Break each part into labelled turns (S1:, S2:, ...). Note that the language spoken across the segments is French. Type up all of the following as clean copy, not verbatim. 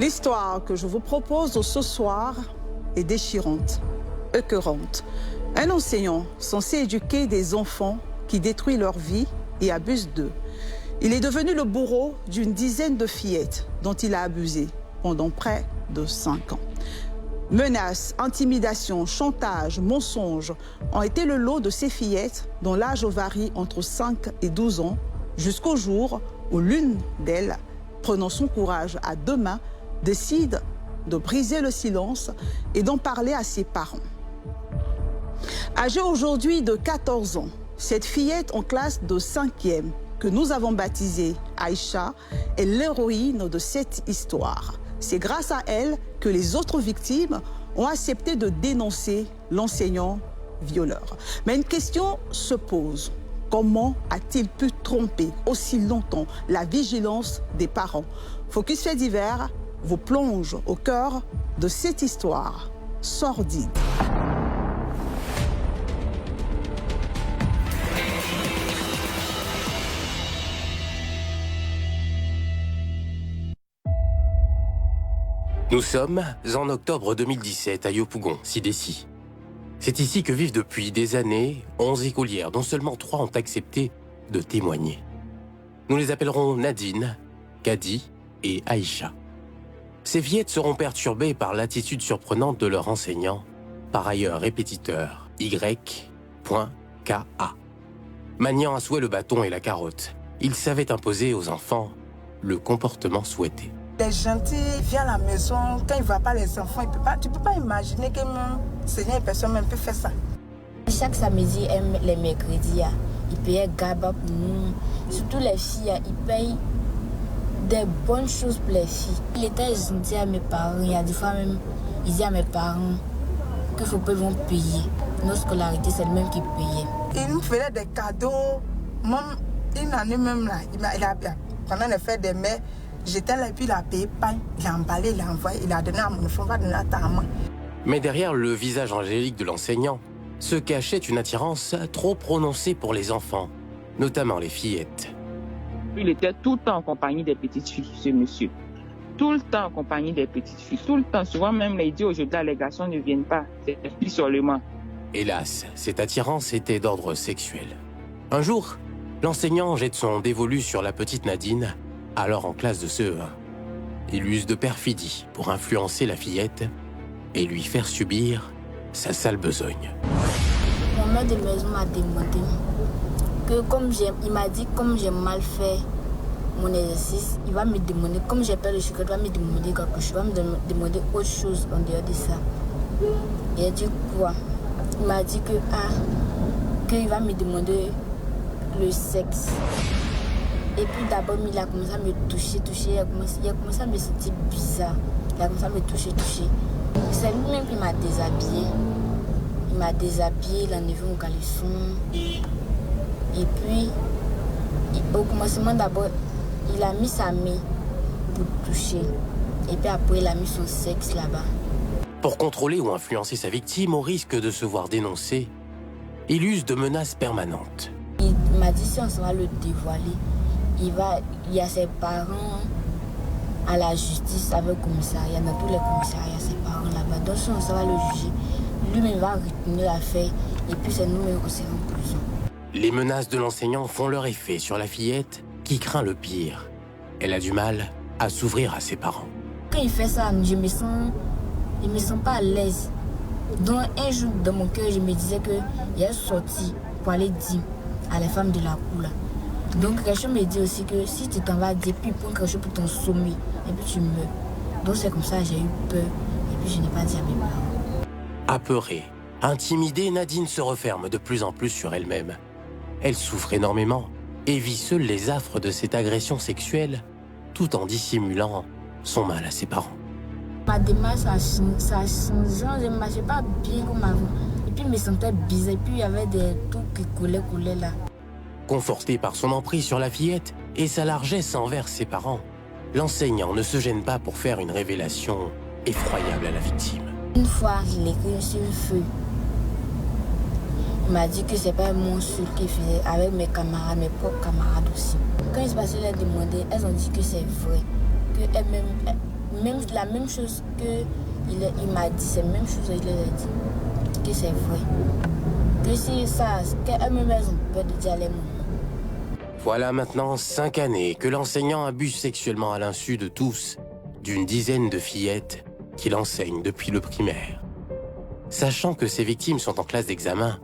S1: L'histoire que je vous propose ce soir est déchirante, écœurante. Un enseignant censé éduquer des enfants qui détruit leur vie et abuse d'eux. Il est devenu le bourreau d'une dizaine de fillettes dont il a abusé pendant près de 5 ans. Menaces, intimidations, chantage, mensonges ont été le lot de ces fillettes dont l'âge varie entre 5 et 12 ans jusqu'au jour où l'une d'elles, prenant son courage à 2 mains, décide de briser le silence et d'en parler à ses parents. Âgée aujourd'hui de 14 ans, cette fillette en classe de 5e, que nous avons baptisée Aïcha, est l'héroïne de cette histoire. C'est grâce à elle que les autres victimes ont accepté de dénoncer l'enseignant violeur. Mais une question se pose. Comment a-t-il pu tromper aussi longtemps la vigilance des parents? Focus Faits divers vous plonge au cœur de cette histoire sordide.
S2: Nous sommes en octobre 2017 à Yopougon, Sidessi. C'est ici que vivent depuis des années 11 écolières, dont seulement 3 ont accepté de témoigner. Nous les appellerons Nadine, Kadi et Aïcha. Ces fillettes seront perturbées par l'attitude surprenante de leur enseignant, par ailleurs répétiteur Y.K.A. Maniant à souhait le bâton et la carotte, il savait imposer aux enfants le comportement souhaité.
S3: Les gentils viennent à la maison, quand il ne voit pas les enfants, tu ne peux pas imaginer que même Seigneur, personne même peut faire ça.
S4: Chaque samedi, les mercredis, ils payaient GABA pour nous. Surtout les filles, ils payent des bonnes choses pour les filles. Il était gentil à mes parents, il y a des fois même, il dit à mes parents qu'il faut pas vont payer. Nos scolarités, c'est le même qui payait.
S3: Il nous faisait des cadeaux, même une année même là, pendant les fêtes des mères, j'étais là et puis il a payé pain, il a emballé, il a envoyé, il a donné à mon enfant, il va donner à ta maman.
S2: Mais derrière le visage angélique de l'enseignant se cachait une attirance trop prononcée pour les enfants, notamment les fillettes.
S5: Il était tout le temps en compagnie des petites filles, ce monsieur. Tout le temps en compagnie des petites filles, tout le temps. Souvent même, il dit aujourd'hui, les garçons ne viennent pas, c'est les filles seulement.
S2: Hélas, cette attirance était d'ordre sexuel. Un jour, l'enseignant jette son dévolu sur la petite Nadine, alors en classe de CE1. Il use de perfidie pour influencer la fillette et lui faire subir sa sale besogne.
S4: Mon maître de maison m'a demandé que il m'a dit comme j'ai mal fait mon exercice, il va me demander, comme j'ai peur de chocolat, il va me demander quelque chose, il va me demander autre chose en dehors de ça. Et du coup, il m'a dit qu'il va me demander le sexe. Et puis d'abord, il a commencé à me toucher, il a commencé à me sentir bizarre. Il a commencé à me toucher. C'est lui-même qui m'a déshabillée. Il m'a déshabillé, il a enlevé mon caleçon. Et puis, au commencement d'abord, il a mis sa main pour toucher. Et puis après, il a mis son sexe là-bas.
S2: Pour contrôler ou influencer sa victime au risque de se voir dénoncer, il use de menaces permanentes.
S4: Il m'a dit si on va le dévoiler, il y a ses parents à la justice avec le commissariat, dans tous les commissariats, ses parents là-bas. Donc si on va le juger, lui-même va retenir l'affaire et puis c'est nous-mêmes qui serons en prison.
S2: Les menaces de l'enseignant font leur effet sur la fillette qui craint le pire. Elle a du mal à s'ouvrir à ses parents.
S4: Quand il fait ça, je me sens pas à l'aise. Donc un jour, dans mon cœur, je me disais qu'il est sorti pour aller dire à les femmes de la cour là. Donc quelque chose me dit aussi que si tu t'en vas dire, puis prends quelque chose pour ton sommeil, et puis tu meurs. Donc c'est comme ça, j'ai eu peur, et puis je n'ai pas dit à mes parents.
S2: Apeurée, intimidée, Nadine se referme de plus en plus sur elle-même. Elle souffre énormément et vit seule les affres de cette agression sexuelle, tout en dissimulant son mal à ses parents.
S4: Ma démarche, ça a changé, je ne marchais pas bien comme avant. Et puis je me sentais bizarre, et puis il y avait des trucs qui coulaient là.
S2: Conforté par son emprise sur la fillette et sa largesse envers ses parents, l'enseignant ne se gêne pas pour faire une révélation effroyable à la victime.
S4: Une fois, je l'ai écrit sur le feu. Il m'a dit que c'est pas mon seul qui faisait, avec mes camarades, mes propres camarades aussi. Quand il se passait les demander, elles ont dit que c'est vrai. Que elles-mêmes, même, la même chose qu'il m'a dit, c'est la même chose qu'il a dit, que c'est vrai. Que si ça, qu'elle me met un peu de dialogue.
S2: Voilà maintenant 5 années que l'enseignant abuse sexuellement à l'insu de tous, d'une dizaine de fillettes qu'il enseigne depuis le primaire. Sachant que ses victimes sont en classe d'examen,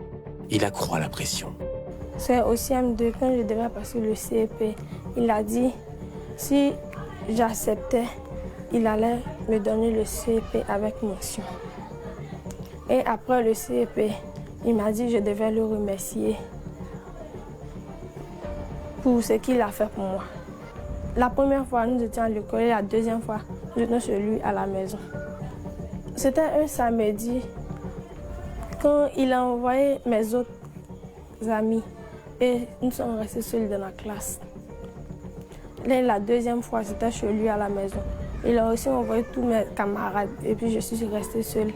S2: il accroît la pression.
S6: C'est au CM2 quand je devais passer le CEP. Il a dit si j'acceptais, il allait me donner le CEP avec mention. Et après le CEP, il m'a dit que je devais le remercier pour ce qu'il a fait pour moi. La première fois, nous étions à l'école et la deuxième fois, nous étions chez lui à la maison. C'était un samedi quand il a envoyé mes autres amis et nous sommes restés seuls dans la classe. Là, la deuxième fois, c'était chez lui à la maison. Il a aussi envoyé tous mes camarades et puis je suis restée seule.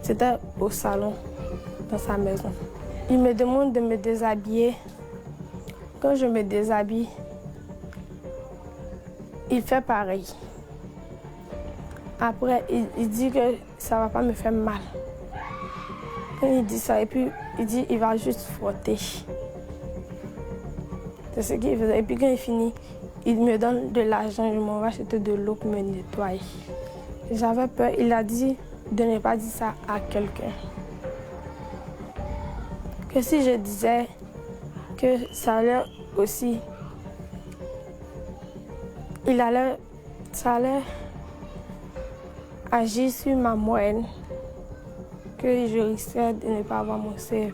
S6: C'était au salon, dans sa maison. Il me demande de me déshabiller. Quand je me déshabille, il fait pareil. Après, il dit que ça ne va pas me faire mal. Quand il dit ça, et puis il dit qu'il va juste frotter. C'est ce qu'il faisait. Et puis quand il finit, il me donne de l'argent, je m'en vais acheter de l'eau pour me nettoyer. J'avais peur, il a dit de ne pas dire ça à quelqu'un. Que si je disais que ça allait aussi, ça allait agir sur ma moyenne, que je risquais de ne pas avoir mon CEP.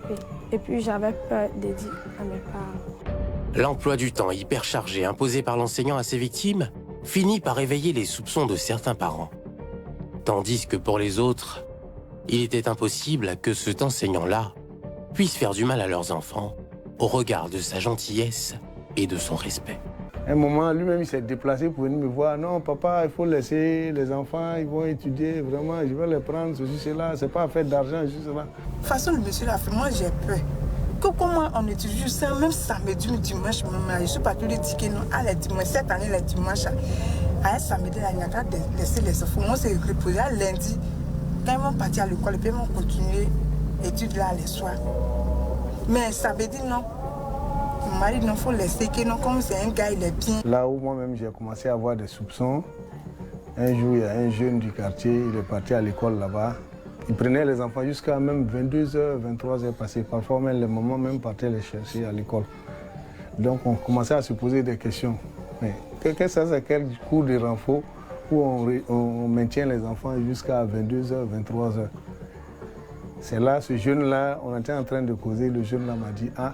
S6: Et puis j'avais peur de dire à mes parents.
S2: L'emploi du temps hyperchargé imposé par l'enseignant à ses victimes finit par éveiller les soupçons de certains parents. Tandis que pour les autres, il était impossible que cet enseignant-là puisse faire du mal à leurs enfants au regard de sa gentillesse et de son respect.
S7: À un moment, lui-même, il s'est déplacé pour venir me voir. Non, papa, il faut laisser les enfants, ils vont étudier, vraiment, je vais les prendre, ceci, cela. C'est pas affaire d'argent, juste cela.
S3: De toute façon, le monsieur l'a fait, moi j'ai peur. Que comment on étudie juste ça, même samedi, dimanche, je suis pas tout le dire que non. Ah, les dimanches, cette année, les dimanches, à samedi, il n'y a pas de laisser les enfants. Moi, c'est reposé à lundi. Quand ils vont partir à l'école, ils vont continuer l'étude là les soirs. Mais samedi, non. Mon mari, il faut laisser que non, comme c'est un gars, il est bien.
S7: Là où moi-même j'ai commencé à avoir des soupçons, un jour, il y a un jeune du quartier, il est parti à l'école là-bas. Il prenait les enfants jusqu'à même 22h, 23h passées. Parfois même les mamans même partaient les chercher à l'école. Donc on commençait à se poser des questions. Mais qu'est-ce que c'est quel cours de renfort où on maintient les enfants jusqu'à 22h, 23h. C'est là, ce jeune-là, on était en train de causer, le jeune-là m'a dit, ah,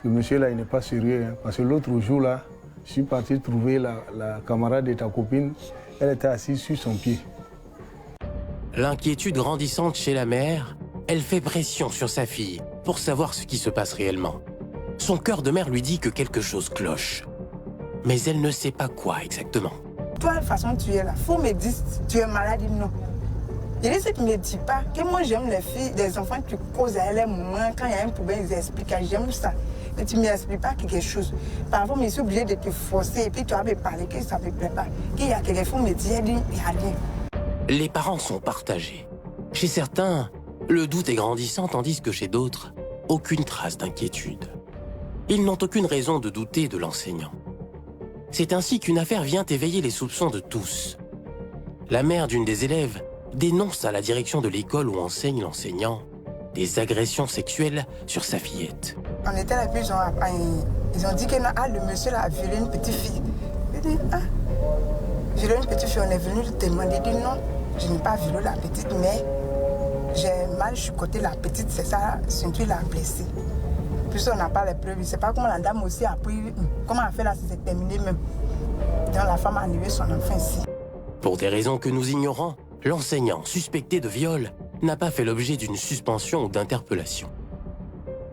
S7: ce monsieur-là, il n'est pas sérieux. Hein, parce que l'autre jour-là, je suis parti trouver la camarade de ta copine, elle était assise sur son pied.
S2: L'inquiétude grandissante chez la mère, elle fait pression sur sa fille pour savoir ce qui se passe réellement. Son cœur de mère lui dit que quelque chose cloche. Mais elle ne sait pas quoi exactement.
S3: Toi, de toute façon, tu es là. Faut me dire, tu es malade, non. Il dit, ne me dis pas que moi j'aime les filles, les enfants, tu causes à elles un moment, quand il y a un problème, ils expliquent, j'aime ça. Mais tu ne m'expliques pas quelque chose. Parfois, je suis obligée de te forcer et puis tu vas me parler que ça ne me plaît pas. Qu'il y a quelque chose, me dit, il n'y a rien.
S2: Les parents sont partagés. Chez certains, le doute est grandissant, tandis que chez d'autres, aucune trace d'inquiétude. Ils n'ont aucune raison de douter de l'enseignant. C'est ainsi qu'une affaire vient éveiller les soupçons de tous. La mère d'une des élèves dénonce à la direction de l'école où enseigne l'enseignant des agressions sexuelles sur sa fillette.
S3: On était là, puis ils ont dit que non, ah, le monsieur là a violé une petite fille. Il dit, ah, violé une petite fille, on est venu le demander. Il dit non, je n'ai pas violé la petite, mais j'ai mal chuchoté la petite, c'est ça, surtout il a blessé. Puis on n'a pas les preuves, je ne sais pas comment la dame aussi a pris, comment elle a fait là, c'est terminé même. Donc la femme a annulé son enfant ici.
S2: Pour des raisons que nous ignorons, l'enseignant suspecté de viol n'a pas fait l'objet d'une suspension ou d'interpellation.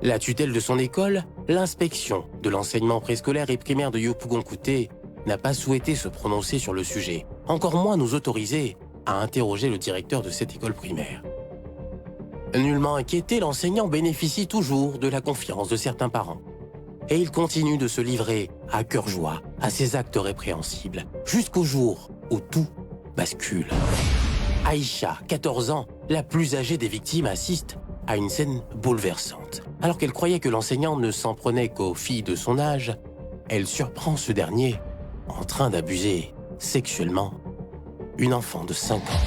S2: La tutelle de son école, l'inspection de l'enseignement préscolaire et primaire de Yopougon-Kouté, n'a pas souhaité se prononcer sur le sujet, encore moins nous autoriser à interroger le directeur de cette école primaire. Nullement inquiété, l'enseignant bénéficie toujours de la confiance de certains parents. Et il continue de se livrer à cœur joie à ses actes répréhensibles, jusqu'au jour où tout bascule. Aïcha, 14 ans, la plus âgée des victimes, assiste à une scène bouleversante. Alors qu'elle croyait que l'enseignant ne s'en prenait qu'aux filles de son âge, elle surprend ce dernier en train d'abuser sexuellement une enfant de 5 ans.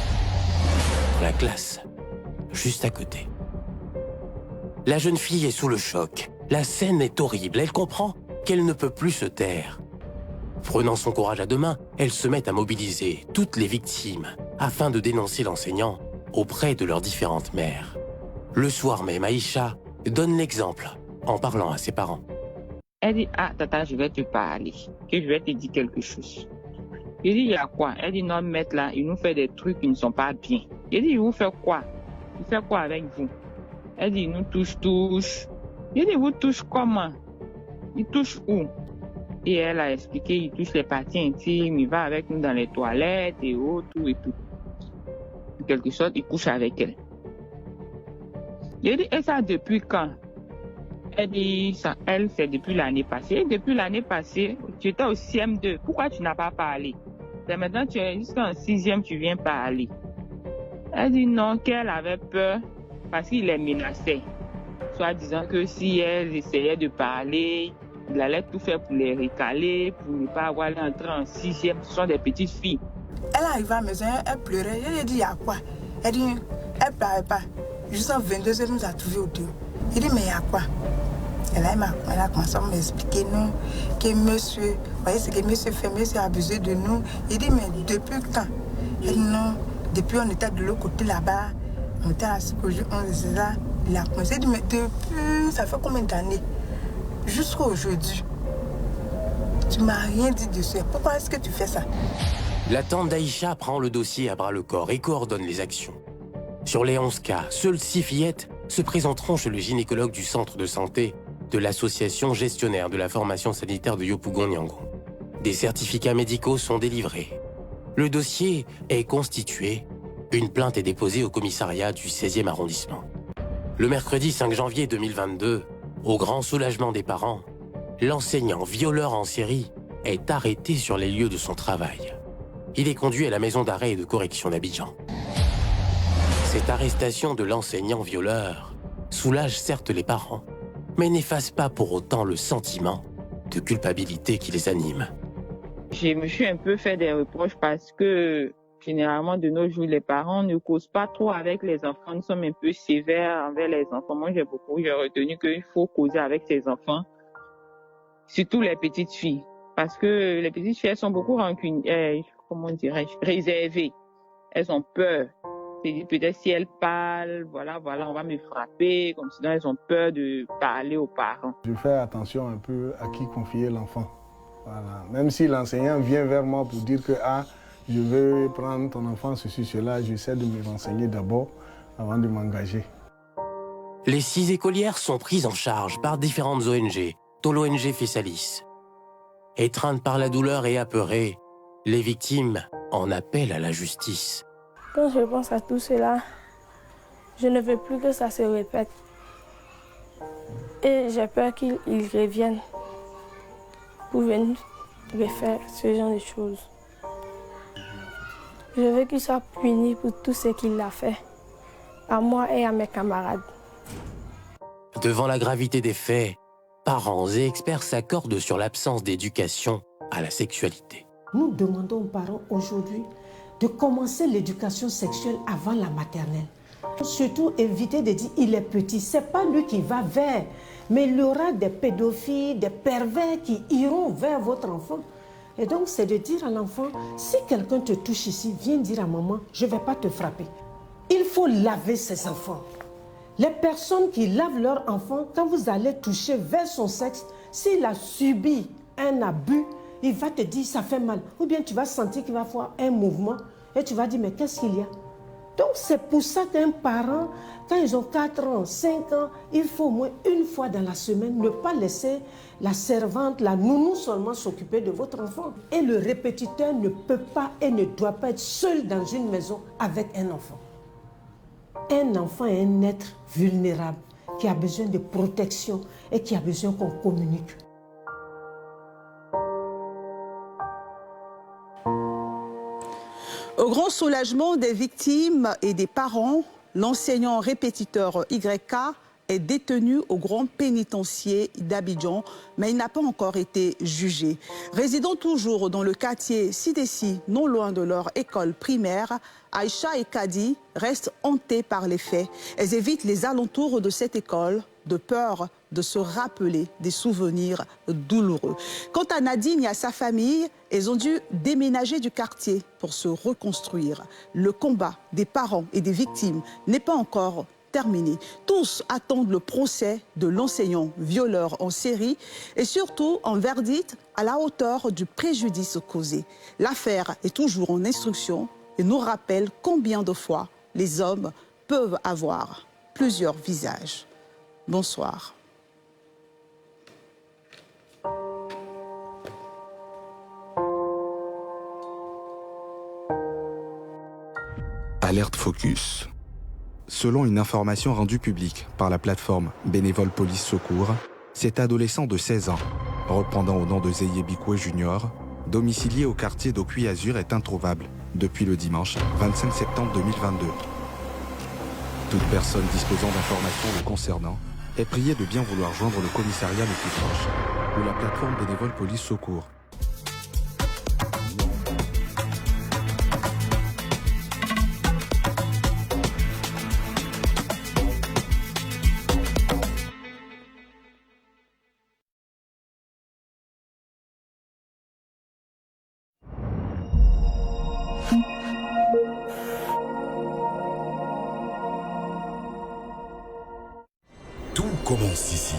S2: La classe, juste à côté. La jeune fille est sous le choc. La scène est horrible. Elle comprend qu'elle ne peut plus se taire. Prenant son courage à deux mains, elle se met à mobiliser toutes les victimes afin de dénoncer l'enseignant auprès de leurs différentes mères. Le soir même, Aïcha donne l'exemple en parlant à ses parents.
S5: Elle dit, ah, tata, je vais te parler, que je vais te dire quelque chose. Il dit, il y a quoi? Elle dit, notre maître là, il nous fait des trucs qui ne sont pas bien. Il dit, il vous fait quoi? Il fait quoi avec vous? Elle dit, il nous touche. Il dit, vous touche comment? Il touche où? Et elle a expliqué, il touche les parties intimes, il va avec nous dans les toilettes et autres, tout et tout. En quelque sorte, il couche avec elle. Il dit, et ça depuis quand? Elle dit, ça, elle, c'est depuis l'année passée. Et depuis l'année passée, tu étais au CM2. Pourquoi tu n'as pas parlé? C'est maintenant, tu es jusqu'en 6e, tu viens parler. Elle dit non, qu'elle avait peur parce qu'il les menaçait. Soit disant que si elle essayait de parler, il allait tout faire pour les recaler, pour ne pas avoir l'entrée en 6e. Ce sont des petites filles.
S3: Elle arrive à la maison, elle pleurait. Elle dit, il y a quoi? Elle dit, elle ne parlait pas. Jusqu'à 22h, elle nous a trouvés au dehors. Il dit, mais il y a quoi? Elle a commencé à m'expliquer, non, que monsieur, vous voyez ce que monsieur fait, monsieur a abusé de nous. Il dit, mais depuis quand? Elle dit, non, depuis on était de l'autre côté là-bas, on était à la psychologie, on faisait ça. Il a commencé, il dit, mais depuis, ça fait combien d'années? Jusqu'à aujourd'hui, tu m'as rien dit dessus. Pourquoi est-ce que tu fais ça?
S2: La tante d'Aïcha prend le dossier à bras-le-corps et coordonne les actions. Sur les 11 cas, seules 6 fillettes se présenteront chez le gynécologue du centre de santé de l'association gestionnaire de la formation sanitaire de Yopougon-Niangon. Des certificats médicaux sont délivrés. Le dossier est constitué. Une plainte est déposée au commissariat du 16e arrondissement. Le mercredi 5 janvier 2022, au grand soulagement des parents, l'enseignant violeur en série est arrêté sur les lieux de son travail. Il est conduit à la maison d'arrêt et de correction d'Abidjan. Cette arrestation de l'enseignant violeur soulage certes les parents, mais n'efface pas pour autant le sentiment de culpabilité qui les anime.
S5: Je me suis un peu fait des reproches parce que généralement de nos jours, les parents ne causent pas trop avec les enfants. Nous sommes un peu sévères envers les enfants. Moi, j'ai retenu qu'il faut causer avec ses enfants, surtout les petites filles. Parce que les petites filles, elles sont beaucoup rancunières, réservées. Elles ont peur. Peut-être si elles parlent, voilà, on va me frapper, comme sinon elles ont peur de parler aux parents.
S7: Je fais attention un peu à qui confier l'enfant. Voilà. Même si l'enseignant vient vers moi pour dire que je veux prendre ton enfant, ceci, cela, j'essaie de me renseigner d'abord avant de m'engager.
S2: Les 6 écolières sont prises en charge par différentes ONG, dont l'ONG Fessalis. Étreintes par la douleur et apeurées, les victimes en appellent à la justice.
S6: Quand je pense à tout cela, je ne veux plus que ça se répète. Et j'ai peur qu'ils reviennent pour venir refaire ce genre de choses. Je veux qu'il soit puni pour tout ce qu'il a fait, à moi et à mes camarades.
S2: Devant la gravité des faits, parents et experts s'accordent sur l'absence d'éducation à la sexualité.
S8: Nous demandons aux parents aujourd'hui de commencer l'éducation sexuelle avant la maternelle. Surtout éviter de dire il est petit, c'est pas lui qui va vers, mais il y aura des pédophiles, des pervers qui iront vers votre enfant. Et donc c'est de dire à l'enfant, si quelqu'un te touche ici, viens dire à maman, je ne vais pas te frapper. Il faut laver ses enfants. Les personnes qui lavent leur enfant, quand vous allez toucher vers son sexe, s'il a subi un abus, il va te dire ça fait mal. Ou bien tu vas sentir qu'il va faire un mouvement et tu vas dire mais qu'est-ce qu'il y a? Donc c'est pour ça qu'un parent, quand ils ont 4 ans, 5 ans, il faut au moins une fois dans la semaine ne pas laisser la servante, la nounou seulement s'occuper de votre enfant. Et le répétiteur ne peut pas et ne doit pas être seul dans une maison avec un enfant. Un enfant est un être vulnérable qui a besoin de protection et qui a besoin qu'on communique.
S1: Au grand soulagement des victimes et des parents, l'enseignant répétiteur YK est détenu au grand pénitencier d'Abidjan, mais il n'a pas encore été jugé. Résidant toujours dans le quartier Sidessi, non loin de leur école primaire, Aïcha et Kadi restent hantés par les faits. Elles évitent les alentours de cette école de peur de se rappeler des souvenirs douloureux. Quant à Nadine et à sa famille, elles ont dû déménager du quartier pour se reconstruire. Le combat des parents et des victimes n'est pas encore terminé. Tous attendent le procès de l'enseignant violeur en série et surtout un verdict à la hauteur du préjudice causé. L'affaire est toujours en instruction et nous rappelle combien de fois les hommes peuvent avoir plusieurs visages. Bonsoir.
S9: Alerte Focus. Selon une information rendue publique par la plateforme Bénévole Police Secours, cet adolescent de 16 ans, répondant au nom de Zeye Bikwe Junior, domicilié au quartier d'Okui Azur, est introuvable depuis le dimanche 25 septembre 2022. Toute personne disposant d'informations le concernant est priée de bien vouloir joindre le commissariat le plus proche ou la plateforme Bénévole Police Secours.
S10: Tout commence ici,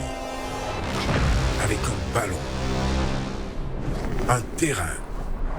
S10: avec un ballon, un terrain